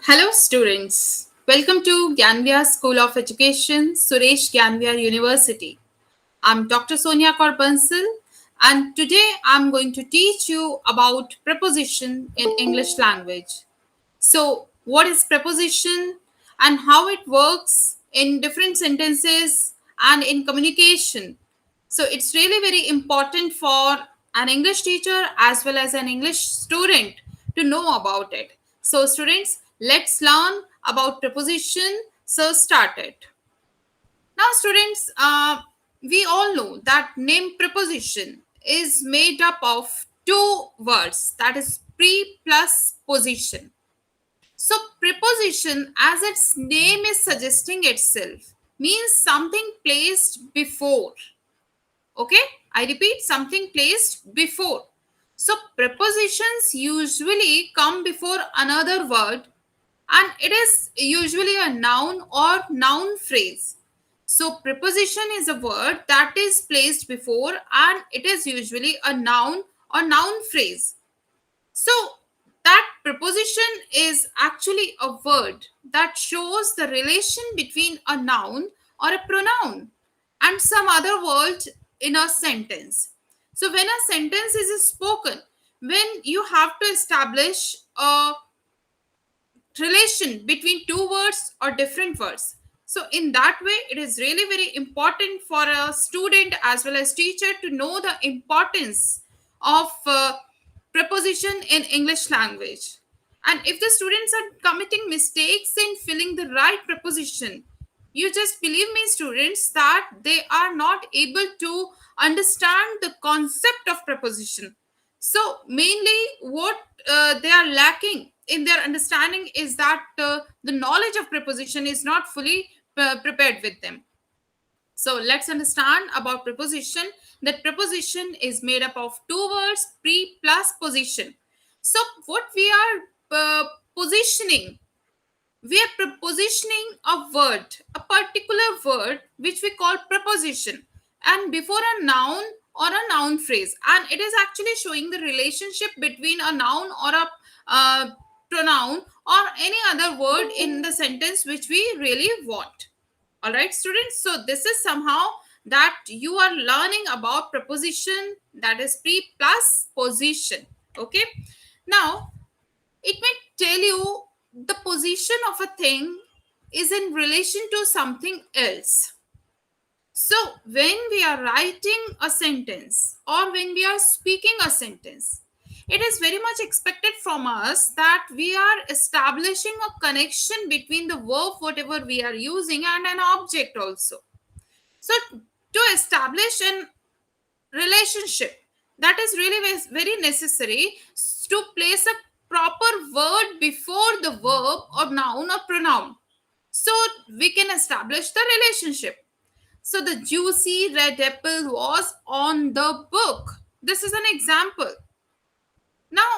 Hello, students. Welcome to Gyanvia School of Education, Suresh Gyanvia University. I'm Dr. Sonia Korbansal, and today I'm going to teach you about preposition in English language. So, what is preposition and how it works in different sentences and in communication? So, it's really very important for an English teacher as well as an English student to know about it. So, students, let's learn about preposition. So, start it. Now, students, we all know that name preposition is made up of two words, that is pre plus position. So, preposition, as its name is suggesting itself, means something placed before. Okay, I repeat, something placed before. So, prepositions usually come before another word, and it is usually a noun or noun phrase. So, preposition is a word that is placed before, and it is usually a noun or noun phrase. So, that preposition is actually a word that shows the relation between a noun or a pronoun and some other word in a sentence. So, when a sentence is spoken, when you have to establish a relation between two words or different words. So, in that way, it is really very important for a student as well as teacher to know the importance of preposition in English language. And if the students are committing mistakes in filling the right preposition, you just believe me, students, that they are not able to understand the concept of preposition. So, mainly what they are lacking in their understanding is that the knowledge of preposition is not fully prepared with them. So, let's understand about preposition. That preposition is made up of two words, pre plus position. So, what we are positioning, we are prepositioning a word, a particular word which we call preposition, and before a noun or a noun phrase, and it is actually showing the relationship between a noun or a pronoun or any other word in the sentence which we really want. All right, students, so this is somehow that you are learning about preposition, that is pre plus position. Okay, now it may tell you the position of a thing is in relation to something else. So, when we are writing a sentence or when we are speaking a sentence, it is very much expected from us that we are establishing a connection between the verb, whatever we are using, and an object also. So, to establish an relationship, that is really very necessary to place a proper word before the verb or noun or pronoun, so we can establish the relationship. So the juicy red apple was on the book. This is an example. Now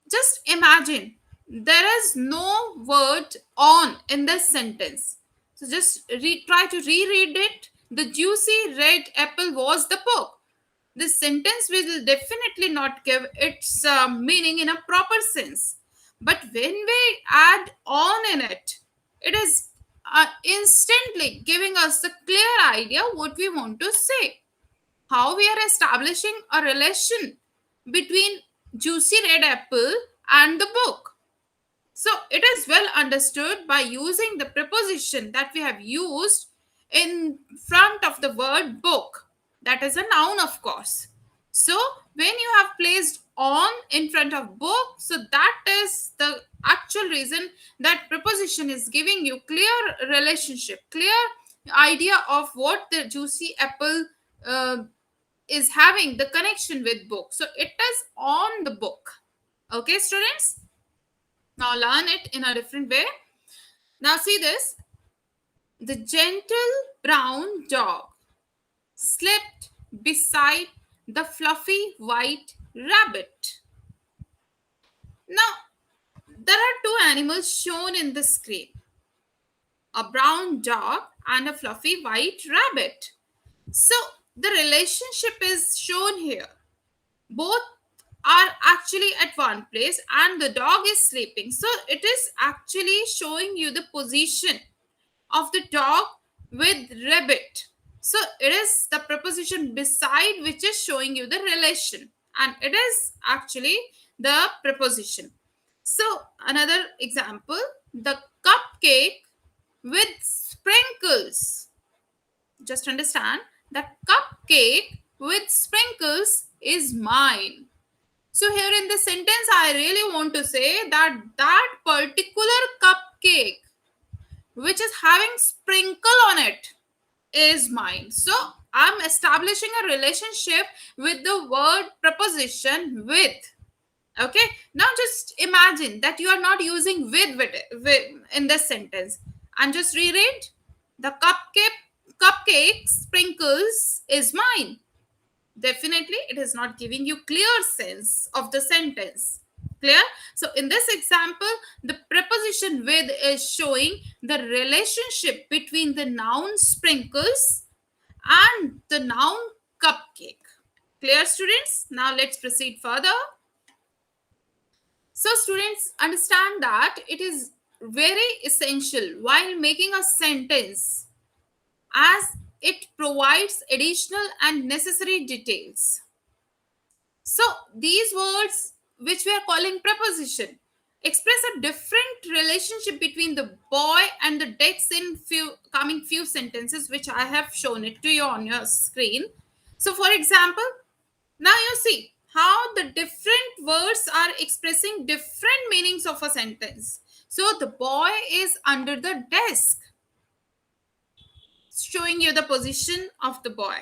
just imagine there is no word on in this sentence. So just try to reread it. The juicy red apple was the book. This sentence will definitely not give its meaning in a proper sense. But when we add on in it, it is instantly giving us a clear idea what we want to say. How we are establishing a relation between juicy red apple and the book. So it is well understood by using the preposition that we have used in front of the word book. That is a noun, of course. So when you have placed on in front of book, so that is the actual reason that preposition is giving you clear relationship, clear idea of what the juicy apple is having the connection with book. So it is on the book. Okay, students? Now learn it in a different way. Now see this. The gentle brown dog slept beside the fluffy white rabbit. Now there are two animals shown in the screen. A brown dog and a fluffy white rabbit. So the relationship is shown here. Both are actually at one place and the dog is sleeping. So it is actually showing you the position of the dog with rabbit. So it is the preposition beside which is showing you the relation, and it is actually the preposition. So another example, the cupcake with sprinkles. Just understand that cupcake with sprinkles is mine. So here in this sentence, I really want to say that that particular cupcake which is having sprinkle on it is mine. So I'm establishing a relationship with the word preposition with. Okay, now just imagine that you are not using with in this sentence, and just reread, the cupcake sprinkles is mine. Definitely it is not giving you clear sense of the sentence. Clear? So in this example, the preposition with is showing the relationship between the noun sprinkles and the noun cupcake. Clear, students? Now let's proceed further. So students, understand that it is very essential while making a sentence, as it provides additional and necessary details. So these words, which we are calling preposition, express a different relationship between the boy and the ducks in few sentences, which I have shown it to you on your screen. So for example, now you see how the different words are expressing different meanings of a sentence. So the boy is under the desk, showing you the position of the boy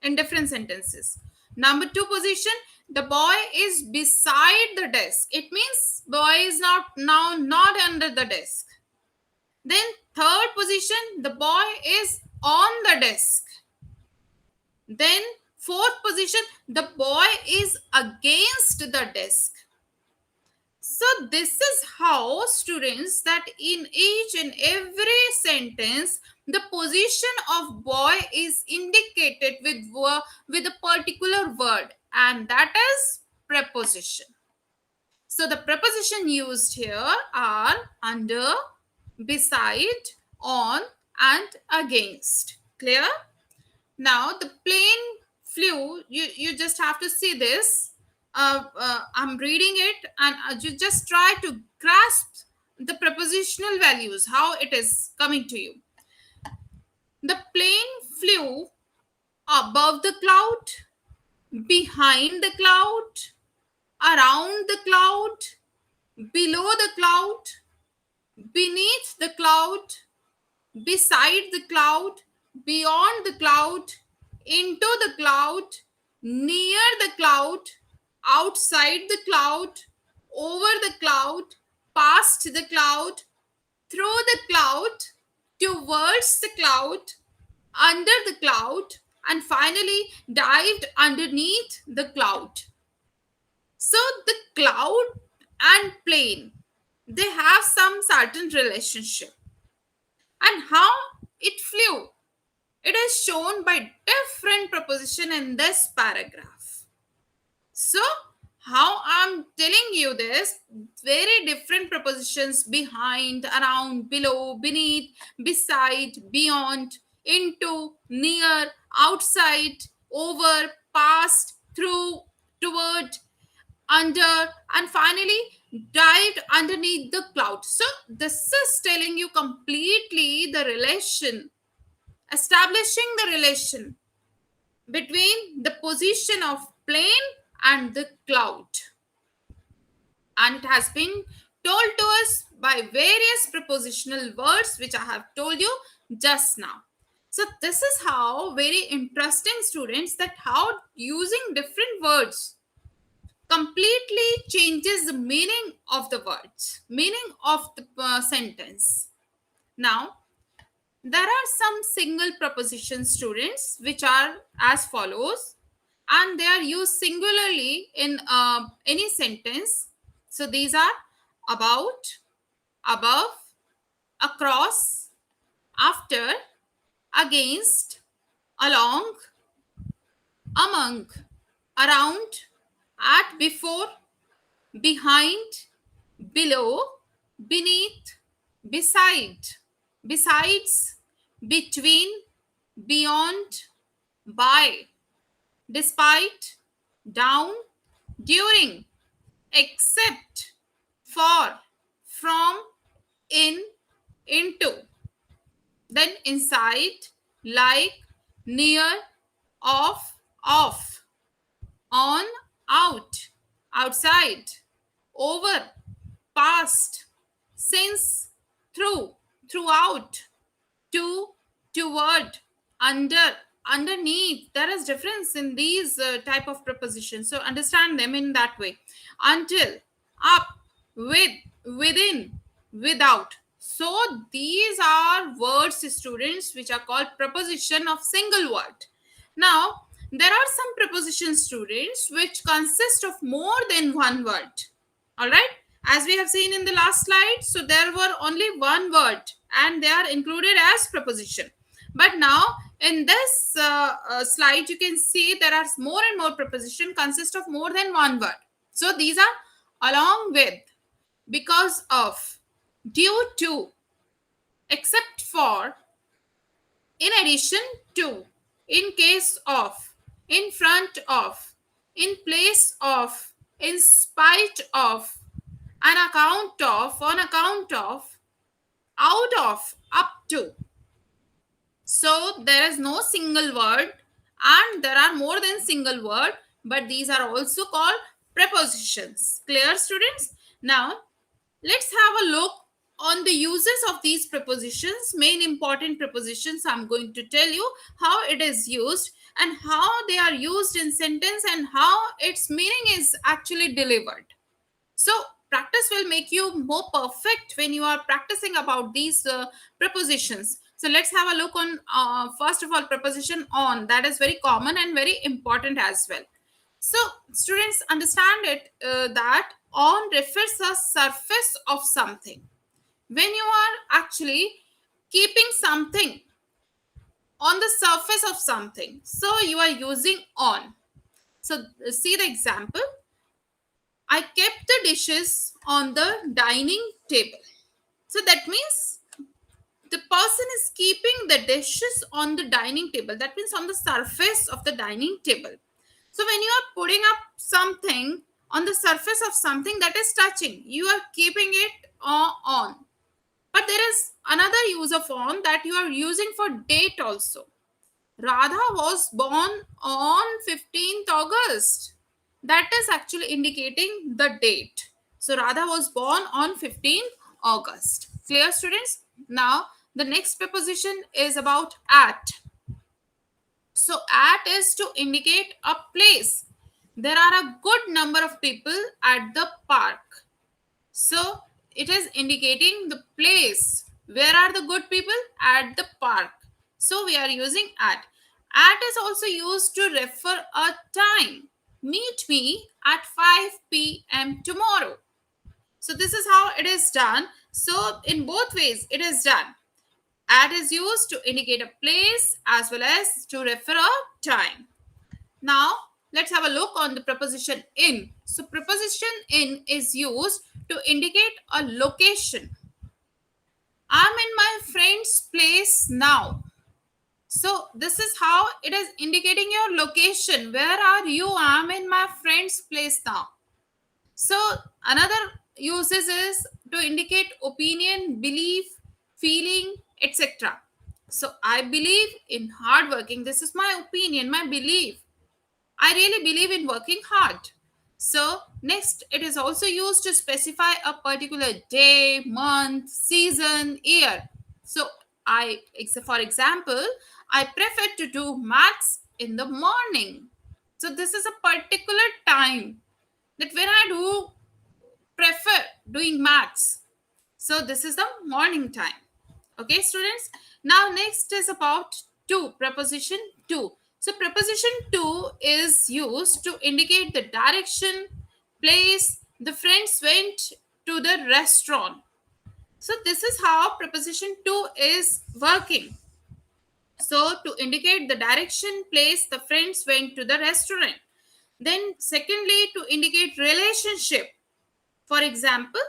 in different sentences. Number two position, the boy is beside the desk. It means boy is not under the desk. Then third position, the boy is on the desk. Then fourth position, the boy is against the desk. So this is how, students, that in each and every sentence the position of boy is indicated with a particular word, and that is preposition. So the preposition used here are under, beside, on, and against. Clear? Now the plane flew. You just have to see this. I'm reading it, and you just try to grasp the prepositional values, how it is coming to you. The plane flew above the cloud, behind the cloud, around the cloud, below the cloud, beneath the cloud, beside the cloud, beyond the cloud, into the cloud, near the cloud, outside the cloud, over the cloud, past the cloud, through the cloud, towards the cloud, under the cloud, and finally dived underneath the cloud. So the cloud and plane, they have some certain relationship. And how it flew, it is shown by different preposition in this paragraph. So how I'm telling you this, very different prepositions: behind, around, below, beneath, beside, beyond, into, near, outside, over, past, through, toward, under, and finally dived underneath the cloud. So this is telling you completely the relation, establishing the relation between the position of plane and the cloud, and it has been told to us by various prepositional words which I have told you just now. So this is how, very interesting, students, that how using different words completely changes the meaning of the words, meaning of the sentence. Now there are some single preposition, students, which are as follows, and they are used singularly in any sentence. So these are about, above, across, after, against, along, among, around, At, before, behind, below, beneath, beside, besides, between, beyond, by, despite, down, during, except, for, from, in, into, then inside, like, near, off, on, out, outside, over, past, since, through, throughout, to, toward, under, underneath. There is difference in these type of prepositions, so understand them in that way. Until, up, with, within, without. So these are words, students, which are called preposition of single word. Now there are some prepositions, students, which consist of more than one word. All right, as we have seen in the last slide, so there were only one word and they are included as preposition. But now in this slide, you can see there are more and more preposition consist of more than one word. So these are along with, because of, due to, except for, in addition to, in case of, in front of, in place of, in spite of, an account of, on account of, out of, up to. So there is no single word and there are more than single word, but these are also called prepositions. Clear, students? Now let's have a look on the uses of these prepositions. Main important prepositions, I'm going to tell you how it is used and how they are used in sentence and how its meaning is actually delivered. So practice will make you more perfect when you are practicing about these prepositions. So let's have a look on first of all, preposition on. That is very common and very important as well. So students, understand it that on refers a surface of something. When you are actually keeping something on the surface of something, so you are using on. So see the example. I kept the dishes on the dining table. So that means the person is keeping the dishes on the dining table. That means on the surface of the dining table. So when you are putting up something on the surface of something that is touching, you are keeping it on. But there is another use of on that you are using for date also. Radha was born on 15th August. That is actually indicating the date. So Radha was born on 15th August. Clear, students? Now the next preposition is about at. So at is to indicate a place. There are a good number of people at the park. So it is indicating the place. Where are the good people? At the park. So we are using at. At is also used to refer a time. Meet me at 5 p.m. tomorrow. So this is how it is done. So in both ways it is done. At is used to indicate a place as well as to refer a time. Now let's have a look on the preposition in. So preposition in is used to indicate a location. I'm in my friend's place now. So this is how it is indicating your location. Where are you? I'm in my friend's place now. So another uses is to indicate opinion, belief, feeling, etc. So I believe in hard working. This is my opinion, my belief. I really believe in working hard. So next, it is also used to specify a particular day, month, season, year. So for example, I prefer to do maths in the morning. So this is a particular time that when I do prefer doing maths. So this is the morning time. Okay, students. Now next is about to, preposition to. So preposition to is used to indicate the direction, place. The friends went to the restaurant. So this is how preposition to is working. So to indicate the direction, place, the friends went to the restaurant. Then secondly, to indicate relationship. For example,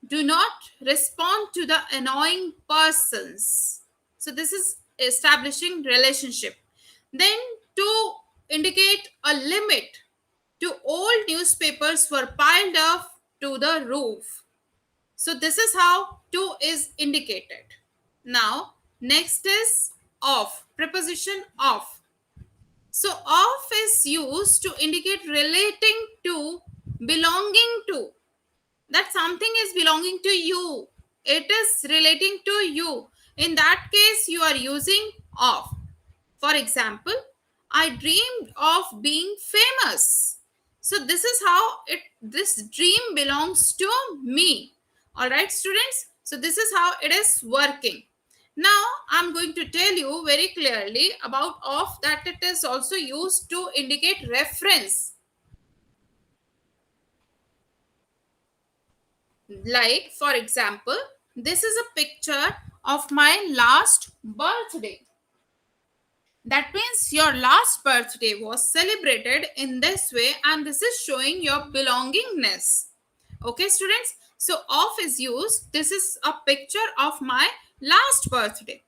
do not respond to the annoying persons. So this is establishing relationship. Then to indicate a limit, to old newspapers were piled up to the roof. So this is how to is indicated. Now next is of, preposition of. So of is used to indicate relating to, belonging to, that something is belonging to you, it is relating to you. In that case you are using of. For example, I dreamed of being famous. So this is how it, this dream belongs to me. All right students, so this is how it is working. Now I'm going to tell you very clearly about of, that it is also used to indicate reference. Like, for example, this is a picture of my last birthday. That means your last birthday was celebrated in this way, and this is showing your belongingness. Okay, students? So, of is used. This is a picture of my last birthday.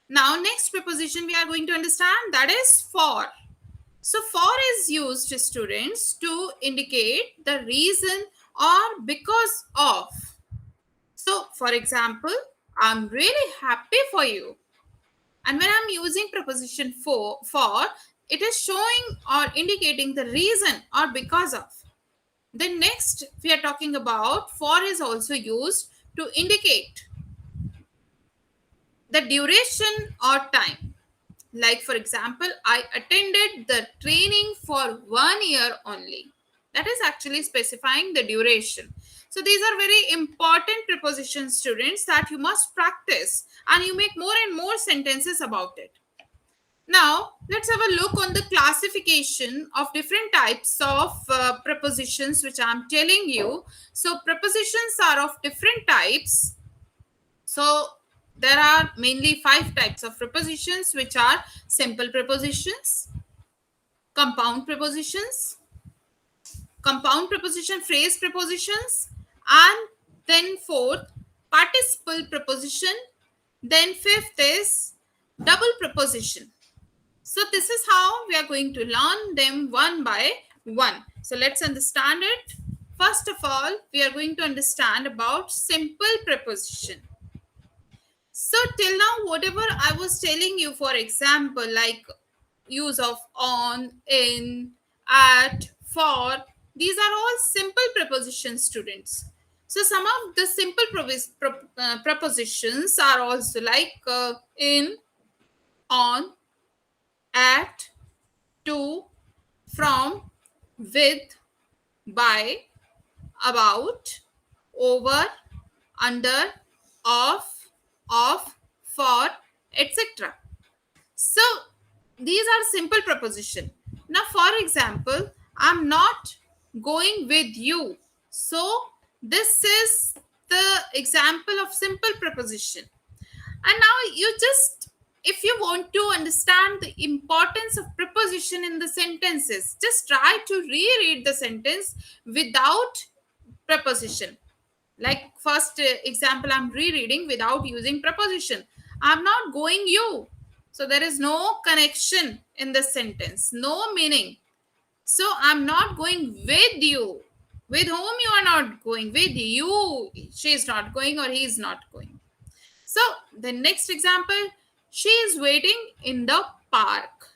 Now, next preposition we are going to understand, that is for. So, for is used, students, to indicate the reason or because of. So, for example, I'm really happy for you. And when I'm using preposition for, it is showing or indicating the reason or because of. Then next, we are talking about for is also used to indicate the duration or time. Like, for example, I attended the training for 1 year only. That is actually specifying the duration. So these are very important prepositions, students, that you must practice, and you make more and more sentences about it. Now, let's have a look on the classification of different types of prepositions, which I'm telling you. So, prepositions are of different types. So, there are mainly 5 types of prepositions, which are simple prepositions, compound prepositions, compound preposition, phrase prepositions, and then fourth, participle preposition. Then fifth is double preposition. So this is how we are going to learn them one by one. So let's understand it. First of all, we are going to understand about simple preposition. So till now, whatever I was telling you, for example, like use of on, in, at, for, these are all simple prepositions, students. So some of the simple prepositions are also like in, on, at, to, from, with, by, about, over, under, of, for, etc. So these are simple preposition. Now, for example, I'm not going with you. So this is the example of simple preposition. And now you just, if you want to understand the importance of preposition in the sentences, just try to reread the sentence without preposition. Like first example, I'm rereading without using preposition. I'm not going you. So there is no connection in the sentence, no meaning. So I'm not going with you. With whom you are not going? With you. She is not going or he is not going. So the next example, she is waiting in the park.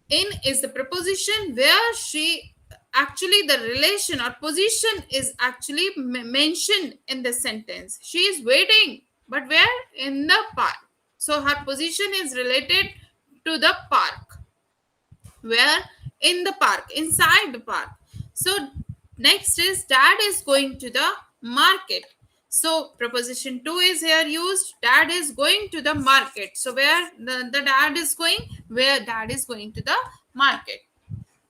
In is the preposition where she, actually the relation or position is actually mentioned in the sentence. She is waiting, but where? In the park. So her position is related to the park. Where? In the park, inside the park. So next is dad is going to the market. So preposition to is here used. Dad is going to the market. So where the dad is going? Where dad is going to the market.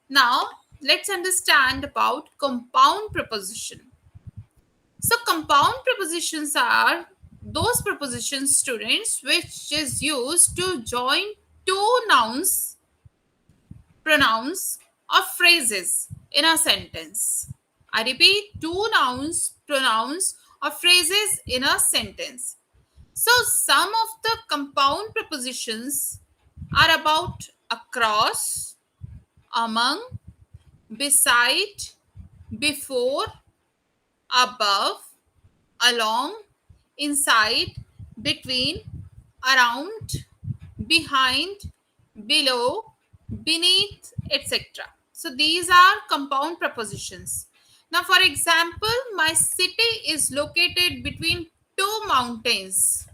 Now let's understand about compound preposition. So compound prepositions are those prepositions, students, which is used to join two nouns, pronouns, of phrases in a sentence. I repeat, two nouns, pronouns, or phrases in a sentence. So, some of the compound prepositions are about across, among, beside, before, above, along, inside, between, around, behind, below, beneath, etc. So these are compound prepositions. Now, for example, my city is located between two mountains.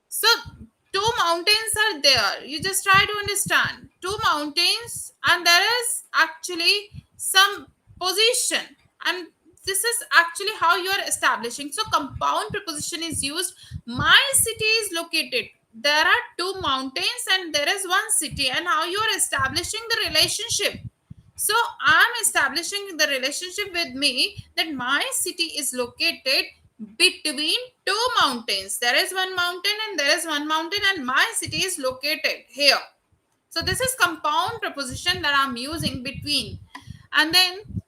So two mountains are there. You just try to understand. Two mountains, and there is actually some position. And this is actually how you are establishing. So compound preposition is used. My city is located. There are two mountains and there is one city. And how you are establishing the relationship. So I'm establishing the relationship with me that my city is located between two mountains. There is one mountain and there is one mountain, and my city is located here. So this is compound preposition that I'm using between. And then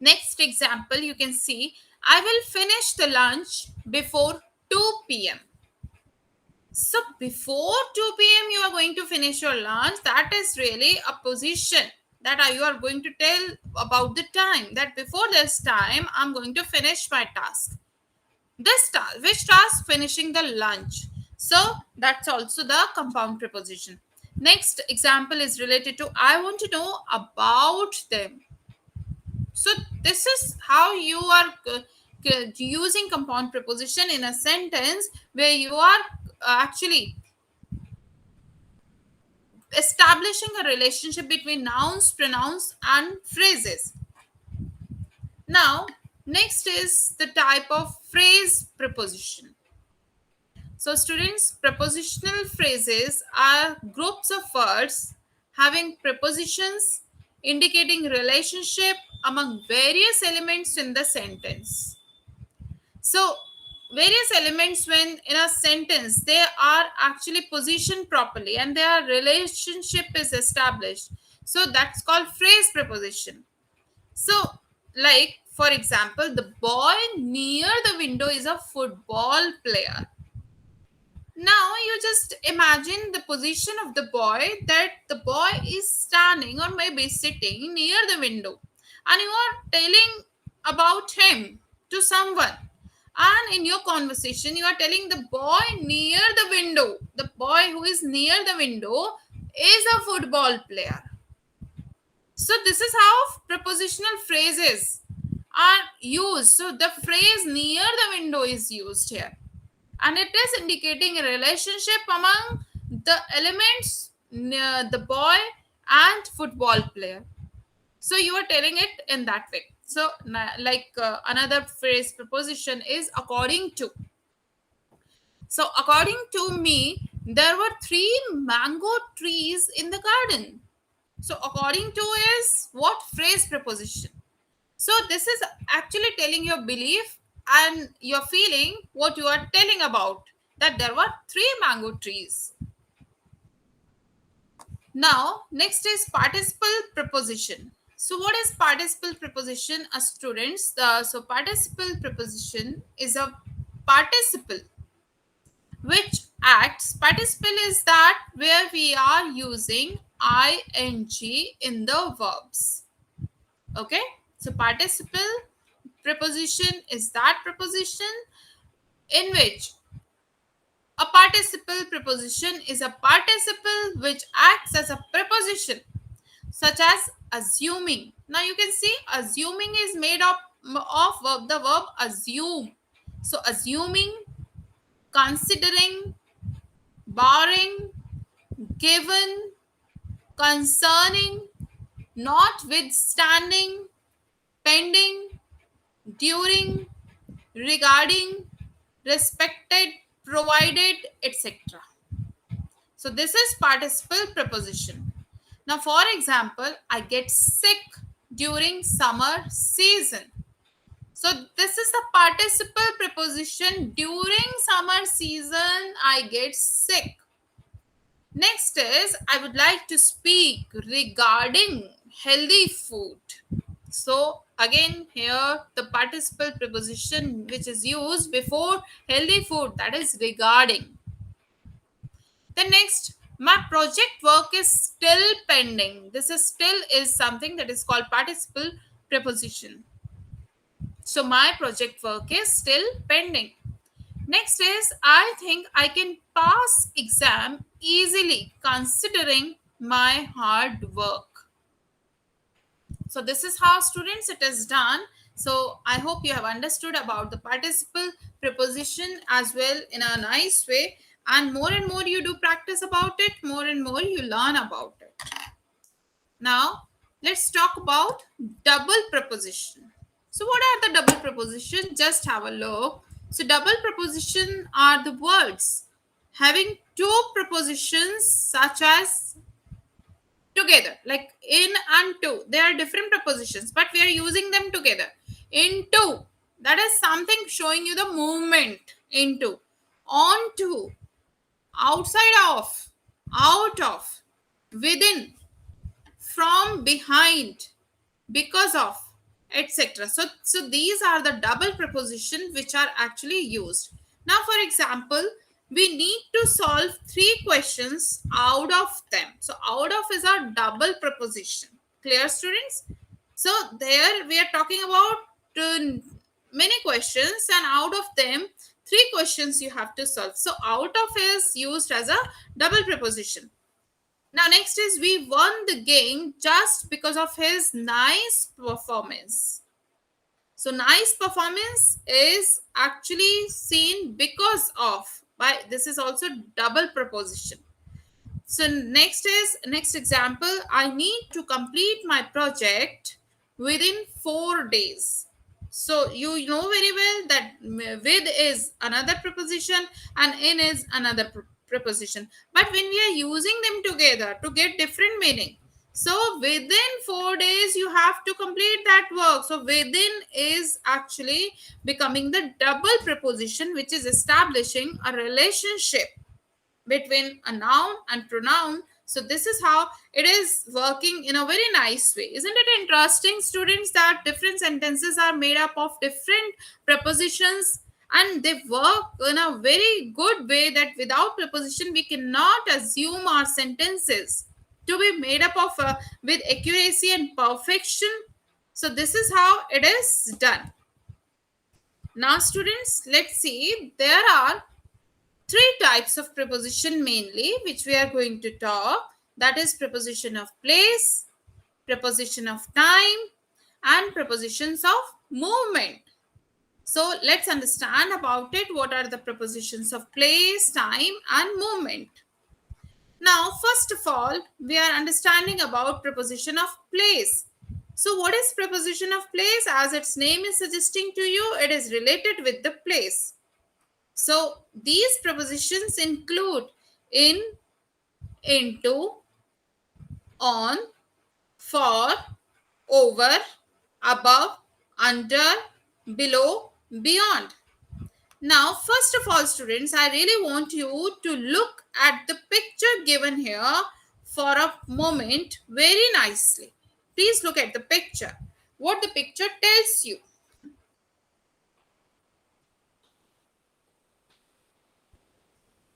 next example, you can see I will finish the lunch before 2 p.m. So before 2 p.m. you are going to finish your lunch. That is really a position that you are going to tell about the time, that before this time I'm going to finish my task. This task, which task? Finishing the lunch. So that's also the compound preposition. Next example is related to I want to know about them. So this is how you are using compound preposition in a sentence where you are actually establishing a relationship between nouns, pronouns, and phrases. Now, next is the type of phrase preposition. So, students, prepositional phrases are groups of words having prepositions indicating relationship among various elements in the sentence. So, various elements, when in a sentence, they are actually positioned properly and their relationship is established. So, that's called phrase preposition. So, like for example, the boy near the window is a football player. Now, you just imagine the position of the boy, that the boy is standing or maybe sitting near the window, and you are telling about him to someone. And in your conversation, you are telling the boy near the window, the boy who is near the window is a football player. So, this is how prepositional phrases are used. So, the phrase near the window is used here, and it is indicating a relationship among the elements near the boy and football player. So you are telling it in that way. So another phrase preposition is according to. So according to me, there were 3 mango trees in the garden. So according to is what? Phrase preposition. So this is actually telling your belief and your feeling, what you are telling about, that there were 3 mango trees. Now, next is participle preposition. So what is participle preposition, students? So participle preposition is a participle which acts. Participle is that where we are using ing in the verbs. Okay, so participle preposition is that preposition in which a participle preposition is a participle which acts as a preposition, such as assuming. Now you can see assuming is made up of the verb assume. So assuming, considering, barring, given, concerning, notwithstanding, pending, during, regarding, respected, provided, etc. So this is participle preposition. Now, for example, I get sick during summer season. So this is the participle preposition. During summer season, I get sick. Next is I would like to speak regarding. healthy food. So again here the participle preposition which is used before healthy food, that is regarding. The next, my project work is still pending. This is still is something that is called participle preposition. So my project work is still pending. Next is I think I can pass exam easily considering my hard work. So this is how students it is done. So I hope you have understood about the participle preposition as well in a nice way, and more you do practice about it, more and more you learn about it. Now let's talk about double preposition. So what are the double preposition? Just have a look. So double preposition are the words having two prepositions such as together, like in and to. They are different prepositions, but we are using them together. Into, that is something showing you the movement. Into, onto, outside of, out of, within, from, behind, because of, etc. So these are the double preposition which are actually used. Now for example, we need to solve three questions out of them. So out of is our double preposition. Clear, students? So there we are talking about many questions, and out of them three questions you have to solve. So out of is used as a double preposition. Now, next is we won the game just because of his nice performance. So, nice performance is actually seen because of. By this is also double preposition. So next example, I need to complete my project within 4 days. So you know very well that with is another preposition and in is another preposition. But when we are using them together to get different meaning. So within 4 days you have to complete that work. So within is actually becoming the double preposition which is establishing a relationship between a noun and pronoun. So this is how it is working in a very nice way. Isn't it interesting, students, that different sentences are made up of different prepositions and they work in a very good way, that without preposition we cannot assume our sentences to be made up of with accuracy and perfection. So this is how it is done. Now students, let's see, there are three types of preposition mainly which we are going to talk, that is preposition of place, preposition of time, and prepositions of movement. So let's understand about it. What are the prepositions of place, time, and movement? Now first of all we are understanding about preposition of place. So what is preposition of place? As its name is suggesting to you, it is related with the place. So these prepositions include in, into, on, for, over, above, under, below, beyond. Now, first of all, students, I really want you to look at the picture given here for a moment very nicely. Please look at the picture. What the picture tells you.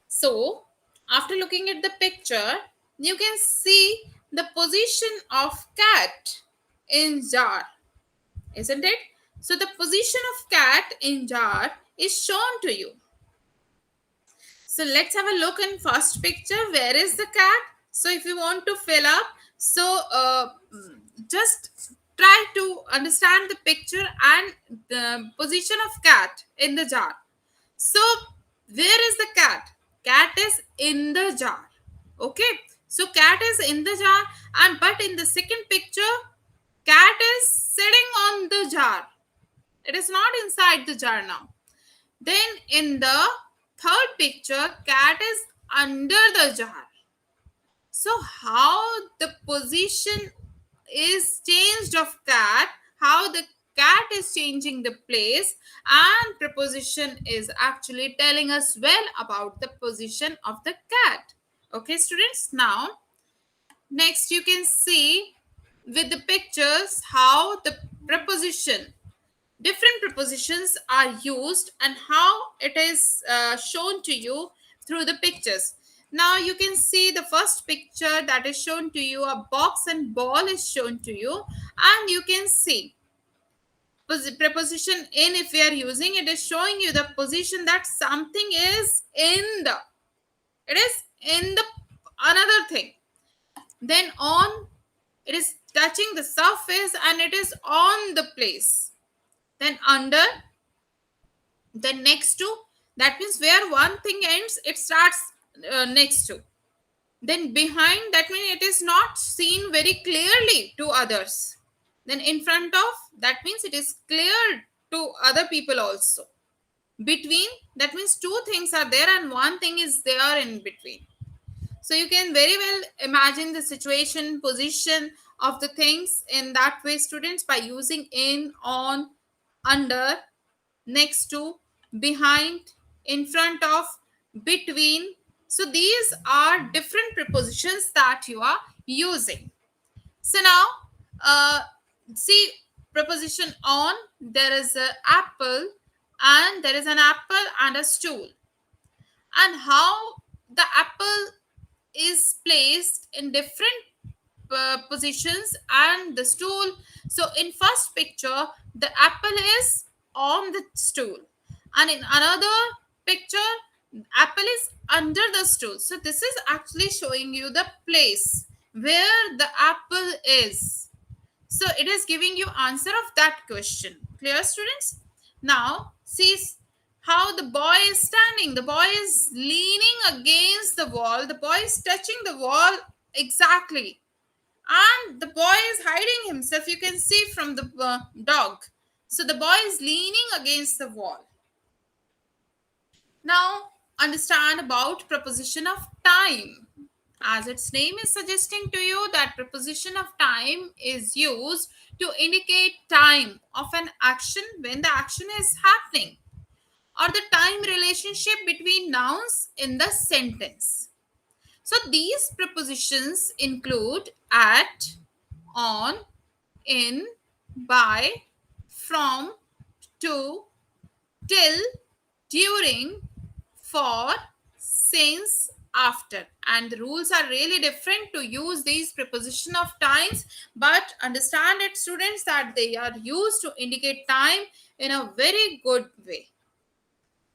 So, after looking at the picture, you can see the position of cat in jar, isn't it? So, the position of cat in jar is shown to you. So, let's have a look in first picture. Where is the cat? So, if you want to fill up, so just try to understand the picture and the position of cat in the jar. So, where is the cat? Cat is in the jar. Okay. So, cat is in the jar, and but in the second picture, cat is sitting on the jar. It is not inside the jar now. Then in the third picture, cat is under the jar. So, how the position is changed of cat, how the cat is changing the place, and preposition is actually telling us well about the position of the cat. Okay, students. Now, next you can see with the pictures how the preposition, different prepositions are used and how it is shown to you through the pictures. Now you can see the first picture that is shown to you, a box and ball is shown to you, and you can see preposition in, if we are using, it is showing you the position that something is in the, it is in the another thing. Then on, it is touching the surface and it is on the place. Then under, then next to, that means where one thing ends it starts next to. Then behind, that means it is not seen very clearly to others. Then in front of, that means it is clear to other people also. Between, that means two things are there and one thing is there in between. So you can very well imagine the situation, position of the things in that way, students, by using in, on, under, next to, behind, in front of, between. So these are different prepositions that you are using. So now, uh, see, preposition on, there is an apple, and there is an apple and a stool, and how the apple is placed in different positions and the stool. So in first picture, the apple is on the stool, and in another picture, apple is under the stool. So this is actually showing you the place where the apple is. So it is giving you answer of that question. Clear, students? Now see how the boy is standing. The boy is leaning against the wall. The boy is touching the wall exactly, and the boy is hiding himself, you can see, from the dog. So the boy is leaning against the wall. Now understand about preposition of time. As its name is suggesting to you, that preposition of time is used to indicate time of an action when the action is happening, or the time relationship between nouns in the sentence. So these prepositions include at, on, in, by, from, to, till, during, for, since, after. And the rules are really different to use these preposition of times, but understand it, students, that they are used to indicate time in a very good way.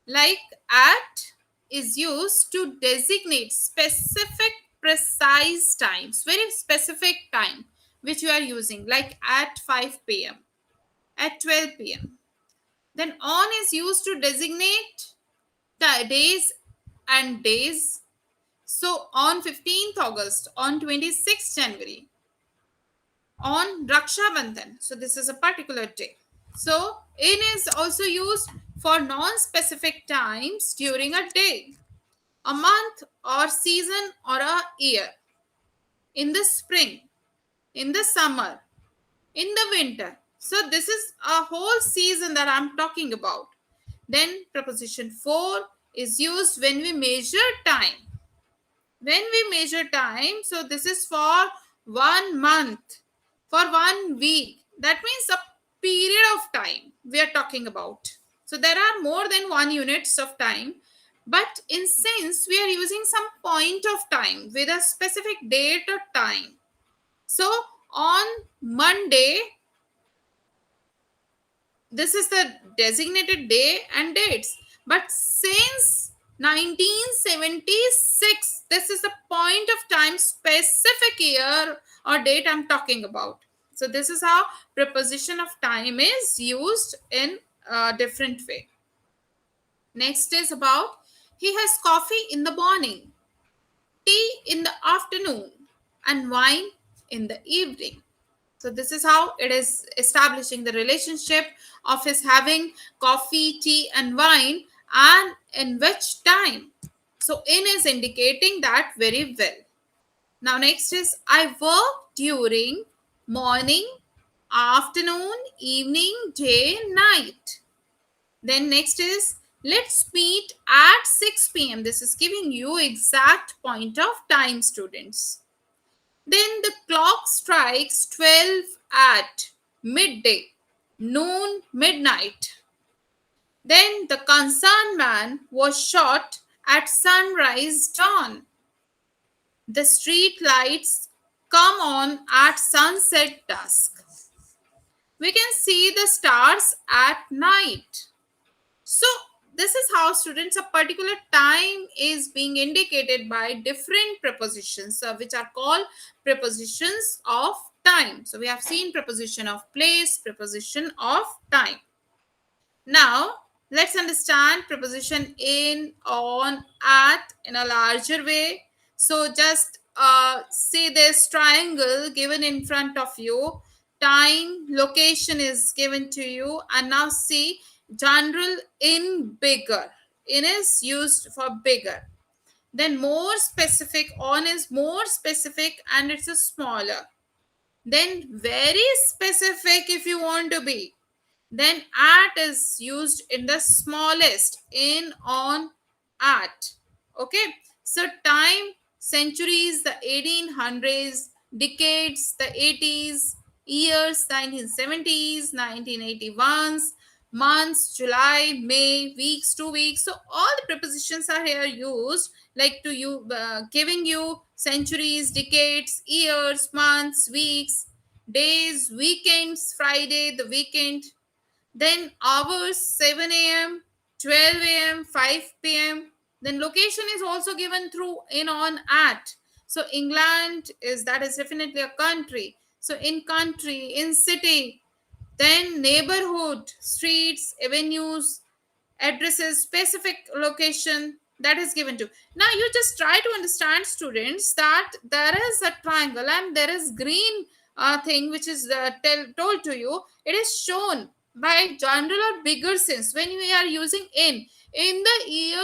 Like at is used to designate specific precise times, very specific time which you are using, like at 5 p.m, at 12 p.m. Then on is used to designate the days and days. So on 15th August, on 26th January, on Raksha Bandhan. So this is a particular day. So in is also used for non-specific times during a day, a month or season or a year. In the spring, in the summer, in the winter. So this is a whole season that I'm talking about. Then preposition for is used when we measure time. When we measure time, so this is for 1 month, for 1 week. That means a period of time we are talking about. So there are more than one units of time, but in sense we are using some point of time with a specific date or time. So on Monday, this is the designated day and dates. But since 1976, this is the point of time, specific year or date I'm talking about. So this is how preposition of time is used in a different way. Next is about he has coffee in the morning, tea in the afternoon, and wine in the evening. So this is how it is establishing the relationship of his having coffee, tea, and wine, and in which time. So in is indicating that very well. Now next is I work during morning, afternoon, evening, day, night. Then next is let's meet at 6 p.m. This is giving you exact point of time, students. Then the clock strikes 12 at midday, noon, midnight. Then the concerned man was shot at sunrise dawn. The street lights come on at sunset dusk. We can see the stars at night. So this is how students a particular time is being indicated by different prepositions which are called prepositions of time. So we have seen preposition of place, preposition of time. Now, let's understand preposition in, on, at in a larger way. So, just see this triangle given in front of you. Time, location is given to you. And now see general in bigger. In is used for bigger. Then more specific, on is more specific and it's a smaller. Then very specific if you want to be. Then at is used in the smallest, in, on, at. Okay. So time, centuries, the 1800s, decades, the 80s, years, 1970s, 1981s, months, July, May, weeks, 2 weeks. So all the prepositions are here used like to you giving you centuries, decades, years, months, weeks, days, weekends, Friday, the weekend. Then hours 7 a.m., 12 a.m., 5 p.m. Then location is also given through in, on, at. So England is, that is definitely a country. So in country, in city, then neighborhood, streets, avenues, addresses, specific location, that is given to. Now you just try to understand, students, that there is a triangle and there is green thing which is told to you. It is shown by general or bigger sense when we are using in the year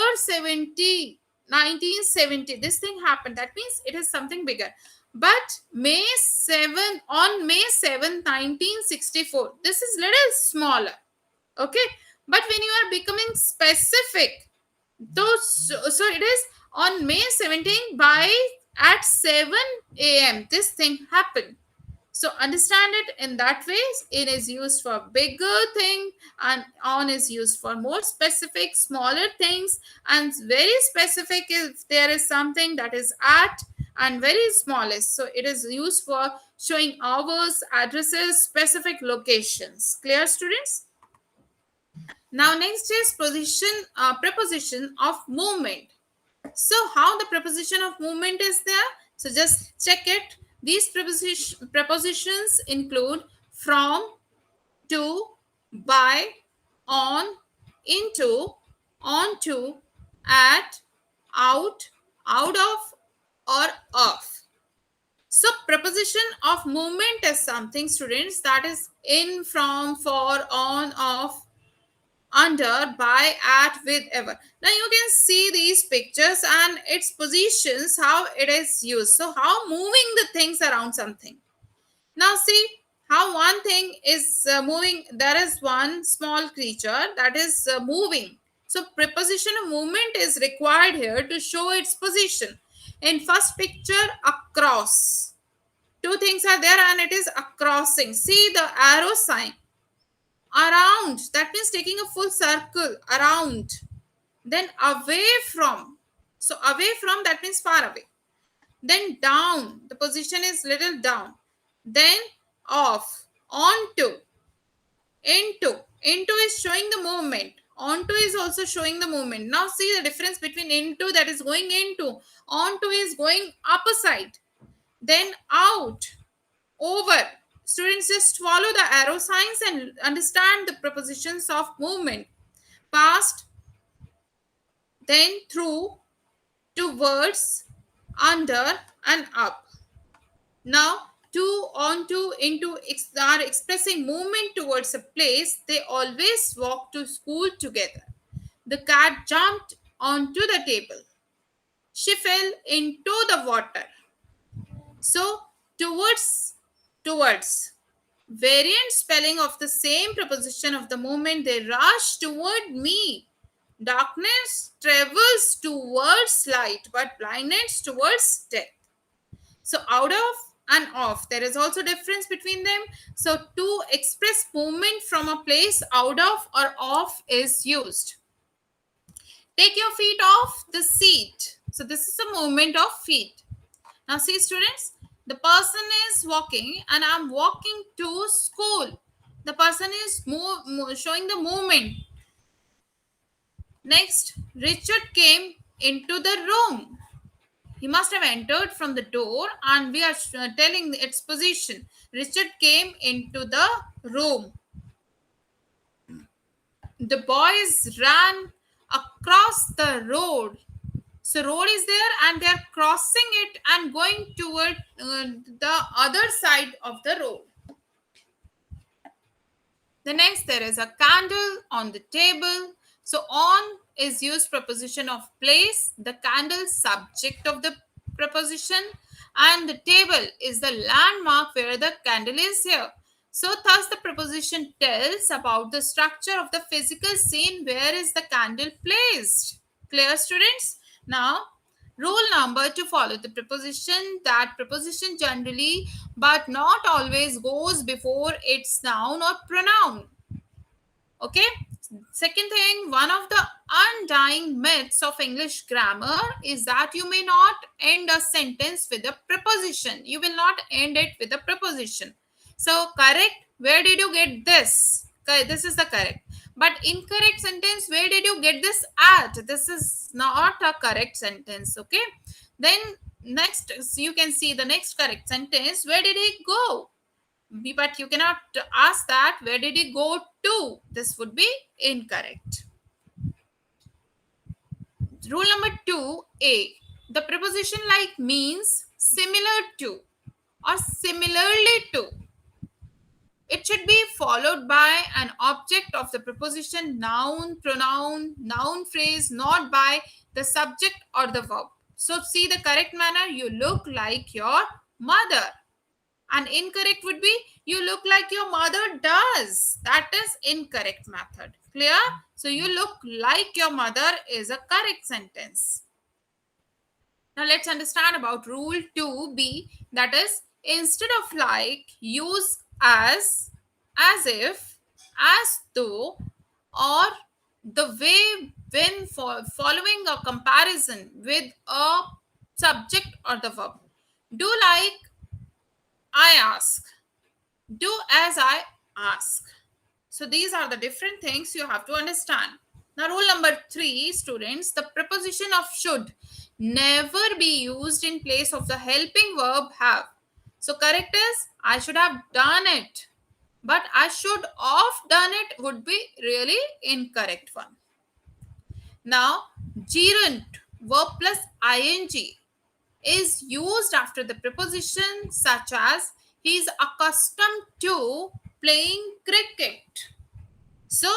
1970 this thing happened, that means it is something bigger. But May 7, on May 7th 1964, this is little smaller. Okay. But when you are becoming specific, so it is on May 17th by at 7 a.m. this thing happened. So understand it in that way. It is used for bigger thing and on is used for more specific, smaller things, and very specific if there is something that is at, and very smallest. So it is used for showing hours, addresses, specific locations. Clear, students? Now next is preposition of movement. So how the preposition of movement is there? So just check it. These prepositions include from, to, by, on, into, onto, at, out, out of, or of. So preposition of movement is something, students, that is in, from, for, on, off, under, by, at, with, ever. Now you can see these pictures and its positions, how it is used. So how moving the things around something. Now see how one thing is moving. There is one small creature that is moving. So preposition of movement is required here to show its position. In first picture, across. Two things are there and it is a crossing. See the arrow sign. Around, that means taking a full circle around. Then away from, so away from, that means far away. Then down, the position is little down. Then off, onto, into is showing the movement, onto is also showing the movement. Now see the difference between into, that is going into, onto is going opposite. Then out, over. Students, just follow the arrow signs and understand the prepositions of movement. Past, then through, towards, under, and up. Now, to, onto, into are expressing movement towards a place. They always walk to school together. The cat jumped onto the table. She fell into the water. So, towards. Variant spelling of the same preposition of the moment. They rush toward me. Darkness travels towards light, but blindness towards death. So out of, and off. There is also difference between them. So to express movement from a place, out of or off is used. Take your feet off the seat. So this is a movement of feet. Now see students, the person is walking and I'm walking to school. The person is showing the movement. Next, Richard came into the room. He must have entered from the door and we are telling its position. Richard came into the room. The boys ran across the road. So road is there and they are crossing it and going toward the other side of the road. The next, there is a candle on the table. So on is used preposition of place, the candle subject of the preposition, and the table is the landmark where the candle is here. So thus the preposition tells about the structure of the physical scene where is the candle placed. Clear students? Now rule number to follow the preposition, that preposition generally but not always goes before its noun or pronoun. Okay. Second thing, one of the undying myths of English grammar is that you may not end a sentence with a preposition. You will not end it with a preposition. So correct, where did you get this? This is the correct. But incorrect sentence, where did you get this at? This is not a correct sentence. Okay. Then next, so you can see the next correct sentence. Where did he go? But you cannot ask that where did he go to. This would be incorrect. Rule number 2a, the preposition like means similar to or similarly to. It should be followed by an object of the preposition, noun, pronoun, noun phrase, not by the subject or the verb. So see the correct manner, you look like your mother. And incorrect would be you look like your mother does. That is incorrect method. Clear? So you look like your mother is a correct sentence. Now let's understand about rule 2b, that is instead of like use as if, as though, or the way when following a comparison with a subject or the verb. Do like I ask. Do as I ask. So these are the different things you have to understand. Now rule number 3, students, the preposition of should never be used in place of the helping verb have. So correct is I should have done it, but I should have done it would be really incorrect one. Now gerund, verb plus ing, is used after the preposition such as he is accustomed to playing cricket. So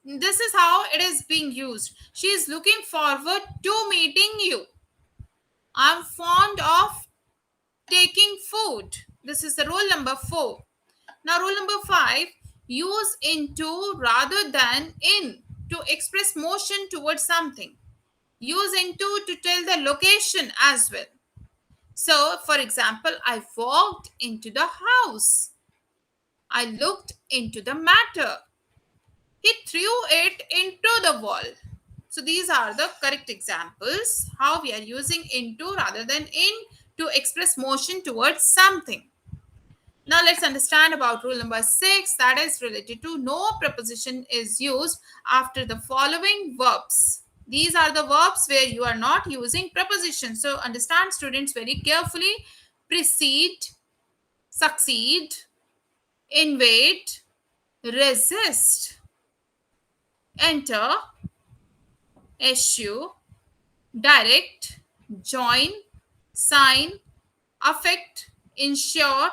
this is how it is being used. She is looking forward to meeting you. I'm fond of taking food. This is the rule number 4. Now rule number 5, use into rather than in to express motion towards something. Use into to tell the location as well. So, for example, I walked into the house. I looked into the matter. He threw it into the wall. So, these are the correct examples how we are using into rather than in to express motion towards something. Now, let's understand about rule number 6, that is related to no preposition is used after the following verbs. These are the verbs where you are not using preposition. So understand students very carefully. Precede, succeed, invade, resist, enter, issue, direct, join, sign, affect, ensure,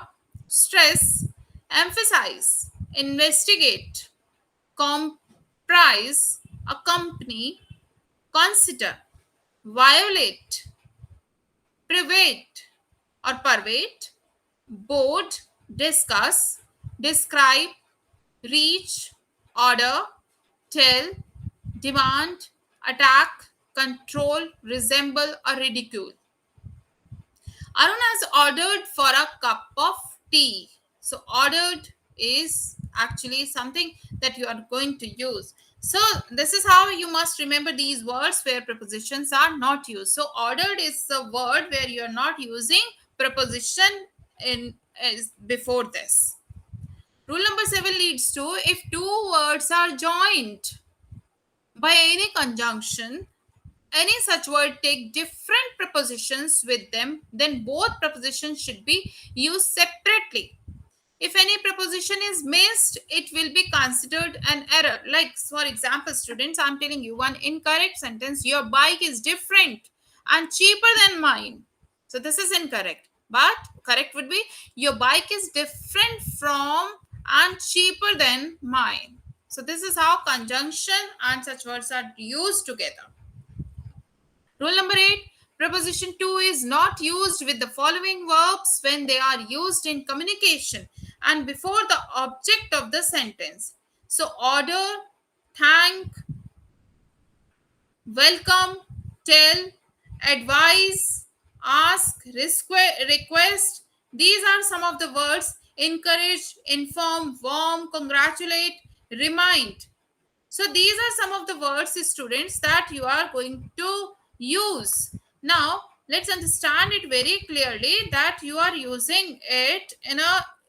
stress, emphasize, investigate, comprise, accompany, consider, violate, private or pervade, board, discuss, describe, reach, order, tell, demand, attack, control, resemble, or ridicule. Arun has ordered for a cup of tea. So, ordered is actually something that you are going to use. So, this is how you must remember these words where prepositions are not used. So, ordered is a word where you are not using preposition in is before this. Rule number 7 leads to if two words are joined by any conjunction, any such word take different prepositions with them, then both prepositions should be used separately. If any preposition is missed, it will be considered an error. Like, for example, students, I'm telling you one incorrect sentence: your bike is different and cheaper than mine. So this is incorrect. But correct would be your bike is different from and cheaper than mine. So this is how conjunction and such words are used together. Rule number 8, preposition to is not used with the following verbs when they are used in communication and before the object of the sentence. So, order, thank, welcome, tell, advise, ask, request. These are some of the words: encourage, inform, warm, congratulate, remind. So these are some of the words, students, that you are going to use. Now let's understand it very clearly that you are using it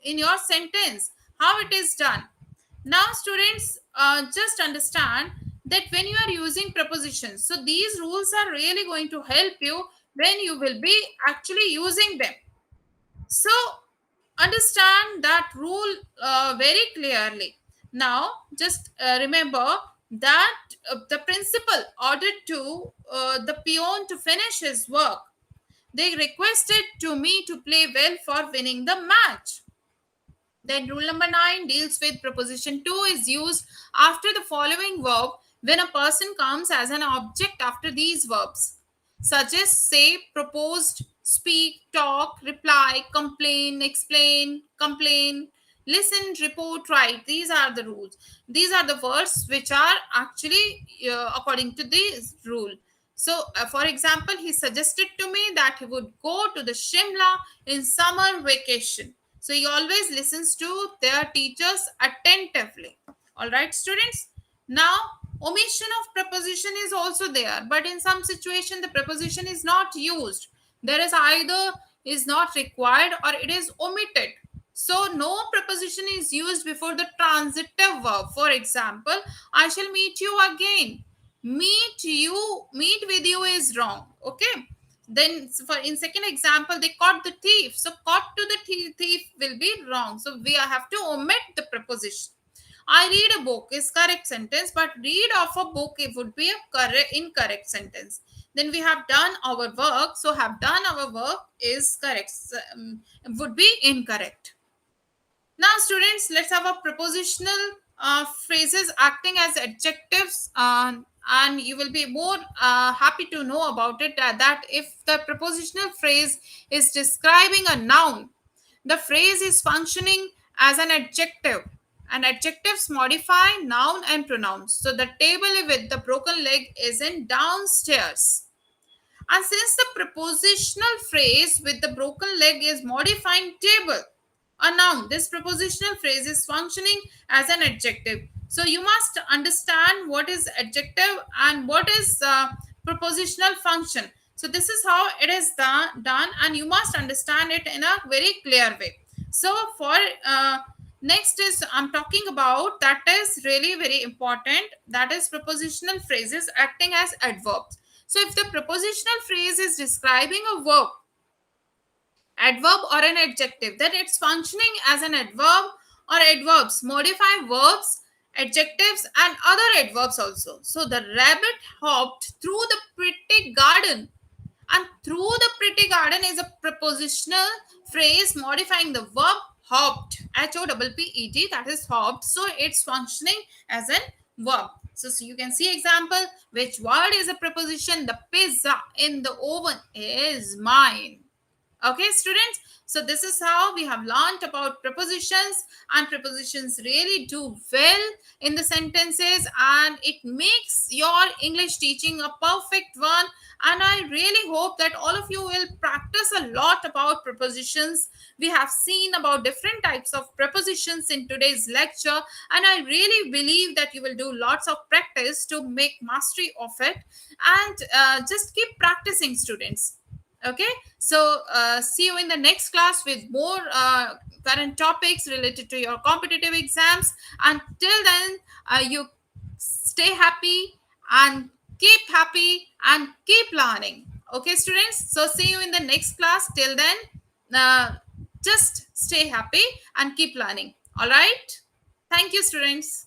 in your sentence. How it is done. Now students, just understand that when you are using prepositions, so these rules are really going to help you when you will be actually using them. So understand that rule very clearly. Now just remember that the principal ordered to the peon to finish his work. They requested to me to play well for winning the match. Then rule number 9 deals with preposition to is used after the following verb when a person comes as an object after these verbs, such as say, proposed, speak, talk, reply, complain, explain, complain, listen, report, write. These are the rules. These are the words which are actually according to this rule. So, for example, he suggested to me that he would go to the Shimla in summer vacation. So, he always listens to their teachers attentively. All right, students. Now, omission of preposition is also there, but in some situation, the preposition is not used. There is either is not required or it is omitted. So, no preposition is used before the transitive verb. For example, I shall meet you again. Meet with you is wrong. Okay. Then, for in second example, they caught the thief. So, caught to the thief will be wrong. So, we have to omit the preposition. I read a book is correct sentence, but read of a book it would be a correct incorrect sentence. Then we have done our work. So, have done our work is correct. Would be incorrect. Now, students, let's have a prepositional phrases acting as adjectives, and you will be more happy to know about it. That if the prepositional phrase is describing a noun, the phrase is functioning as an adjective. And adjectives modify noun and pronouns. So, the table with the broken leg is in downstairs. And since the prepositional phrase with the broken leg is modifying table, a noun, this prepositional phrase is functioning as an adjective. So you must understand what is adjective and what is prepositional function. So this is how it is done, and you must understand it in a very clear way. So for next is I'm talking about that is really very important. That is prepositional phrases acting as adverbs. So if the prepositional phrase is describing a verb, adverb or an adjective, then it's functioning as an adverb, or adverbs modify verbs, adjectives and other adverbs also. So the rabbit hopped through the pretty garden, and through the pretty garden is a prepositional phrase modifying the verb hopped, hopped, that is hopped. So it's functioning as a verb. So you can see example, which word is a preposition? The pizza in the oven is mine. Okay, students. So this is how we have learned about prepositions, and prepositions really do well in the sentences, and it makes your English teaching a perfect one. And I really hope that all of you will practice a lot about prepositions. We have seen about different types of prepositions in today's lecture, and I really believe that you will do lots of practice to make mastery of it. And just keep practicing, students. Okay, so see you in the next class with more current topics related to your competitive exams. Until then, you stay happy and keep learning. Okay, students, so see you in the next class. Till then, uh, just stay happy and keep learning. All right, thank you, students.